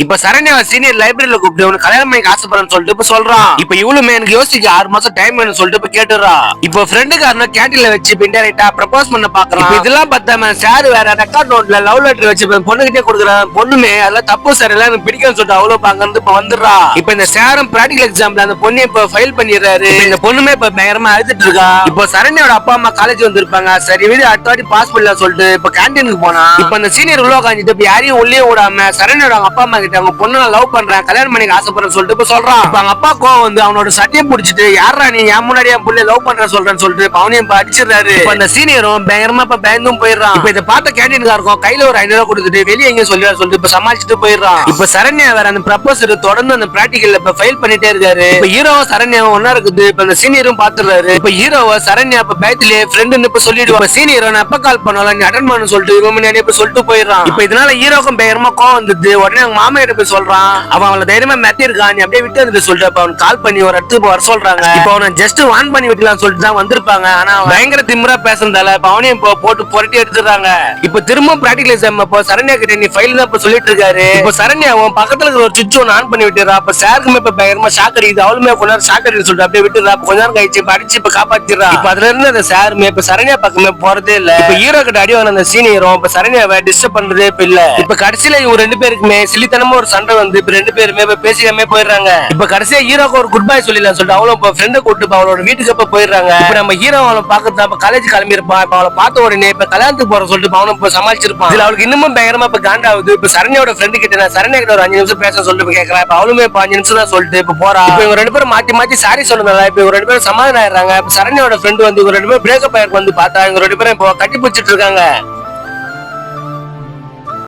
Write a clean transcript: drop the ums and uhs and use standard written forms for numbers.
இப்ப சரண்யா சீனியர் லைப்ரரியில கூப்பிட்டு உனக்கு கல்யாணம் பண்ணி ஆசைப்படுறேன்னு சொல்லிட்டு இப்ப சொல்றான். இப்ப இவளுமே எனக்கு யோசிக்க 6 மாசம் டைம் வேணும்னு சொல்லிட்டு இப்ப கேட்டுறா. இப்ப ஃப்ரெண்டுக்காரன கேண்டீன்ல வச்சு இன்டைரக்டா ப்ரப்போஸ் பண்ண பாக்குறான். இதெல்லாம் பார்த்தாம சார் வேற ரெக்கார்ட் நோட்ல லவ் லெட்டர் வச்சு பொண்ணுகிட்டே கொடுக்குறான். பொண்ணுமே அதெல்லாம் தப்பு சார் எல்லாம் எனக்கு பிடிக்கும்னு சொல்லிட்டு அவ்வளவு பாங்க இப்ப வந்துடுறா. இப்ப இந்த சாரும் பிராக்டிகல் எக்ஸாம்ல அந்த பொண்ணு இப்ப ஃபைல் பண்ணிடுறாரு. இந்த பொண்ணுமே இப்ப பயங்கரமா அழுதுட்டு இருக்கா. இப்போ சரண்யாவோட அப்பா அம்மா காலேஜ் வந்திருப்பாங்க. சரி வீடு அடுத்த வாட்டி பாஸ் பண்ணலாம் சொல்லிட்டு இப்ப கேண்டீனுக்கு போனா இப்ப அந்த சீனியர் உள்ள உட்காந்துட்டு இப்ப யாரையும் உள்ளே விடாம சரண்யோட அப்பா அம்மா கிட்ட அவங்க பொண்ணு லவ் பண்றேன் கல்யாணம் பண்ணிக்க ஆசைப்படுறேன்னு சொல்லிட்டு இப்ப சொல்றான். இப்ப அவங்க அப்பா கோவம் வந்து அவனோட சட்டையை பிடிச்சிட்டு யாரா நீ என் முன்னாடி என் புள்ள லவ் பண்ற சொல்றேன்னு சொல்லிட்டு அவனையும் இப்ப அடிச்சிடறாரு. இப்ப அந்த சீனியரும் பயங்கரமா இப்ப பயந்தும் போயிடுறான். இப்ப இதை பார்த்த கேண்டீன்காருக்கும் கையில ஒரு 500 கொடுத்துட்டு வெளியே எங்க சொல்லிட்டு இப்ப சமாளிச்சுட்டு போயிடுறான். இப்ப சரண்யா வேற அந்த ப்ரப்போசல் தொடர்ந்து அந்த பிராக்டிகல்ல இப்ப ஃபைல் பண்ணிட்டே இருக்காரு. இப்ப ஹீரோவும் சரண்யாவும் ஒன்னா இருக்குது. இப்ப அந்த சீனியரும் பாத்துறாரு. இப்ப ஹீரோவை சரண்யா இப்ப பயத்திலே ஃப்ரெண்டுன்னு இப்ப சொல்லிடுவா. சீனியரை நான் எப்ப கால் பண்ணலாம் நீ அட்டன் பண்ணு சொல்லிட்டு இவன் முன்னாடி இப்ப சொல்லிட்டு போயிடுறான். இப்ப இதனால ஹீரோக்கும் பயங்கரமா கோவம் வந்தது. உடனே அவங்க மாமா கிட்ட போய் சொல்றான். அவன் அவளை தைரியமா மெத்தி இருக்கான் நீ அப்படியே விட்டு வந்து சொல்லிட்டு அவன் கால் பண்ணி ஒரு இடத்துக்கு வர சொல்றாங்க. இப்ப அவனை ஜஸ்ட் வான் பண்ணி விட்டுலாம் சொல்லிட்டு தான் வந்திருப்பாங்க. ஆனா பயங்கர திமிரா பேசுறதால இப்ப அவனையும் போட்டு புரட்டி எடுத்துறாங்க. இப்ப திரும்ப பிராக்டிகல் எக்ஸாம் இப்ப சரண்யா கிட்ட நீ ஃபைல் தான் இப்ப சொல்லிட்டு இருக்காரு. இப்ப சரண்யா அவன் பக்கத்துல இருக்கிற ஒரு சுவிட்ச் ஒன்று ஆன் பண்ணி விட்டுறா. அப்ப சாருக்குமே இப்ப பயங்கரமா ஷாக் அடிக்குது. அவளுமே கொஞ்ச நேரம் ஷாக் அடிக்குது சொல்லிட்டு அப்படியே விட்டுறா. கொஞ்ச நேரம் கழிச்சு படிச்சு இப்ப காப்பாத்திடுறா. இப்ப அதுல இருந்து அந்த சாருமே இப்ப சரண்யா பக்கமே போறதே இல்ல. இப்ப ஹீரோ கிட்ட அடி வாங்க அந்த சீனியரும் இப்ப சரண்யாவை டிஸ்டர்ப் பண்றதே இப்ப இல்ல. இப்ப கடைசியில இவங்க 2 பேருக்குமே சிலித்தனமா ஒரு சண்டை வந்து இப்ப 2 பேருமே இப்ப பேசிக்காமே போயிடுறாங்க. இப்ப கடைசியா ஹீரோக்கு ஒரு குட் பை சொல்லிடலாம் சொல்லிட்டு அவளும் இப்ப ஃப்ரெண்டை கூட்டு அவளோட வீட்டுக்கு இப்ப போயிடுறாங்க. இப்ப நம்ம ஹீரோ அவளை பாக்குறதா இப்ப காலேஜ் கிளம்பி இருப்பான். இப்ப அவளை பார்த்த உடனே இப்ப கல்யாணத்துக்கு போற சொல்லிட்டு அவனும் இப்ப சமாளிச்சிருப்பான். இதுல அவளுக்கு இன்னமும் பயங்கரமா இப்ப காண்டாவுது. இப்ப சரண்யாவோட ஃப்ரெண்டு கிட்ட நான் சரண்யா கிட்ட ஒரு 5 நிமிஷம் பேச சொல்லிட்டு கேட்கறேன். இப்ப அவளுமே இப்ப 5 நிமிஷம் தான் சொல்லிட்டு இப்ப போறா. இப்ப இவங்க 2 பேரும் மாத்தி மாத்தி சாரி சொன்னதால இப்ப இவங்க 2 பேரும் சமாதானம் ஆயிடுறாங்க. இப்ப சரண்யாவோட ஃப்ரெண்டு வந்து இவங்க 2 பேரும் பிரேக்கப் ஆயிருக்கு வந்து பார்த்தா இவங்க 2 பேரும் இப்போ கட்டி பிடிச்சிட்டு இருக்காங்க.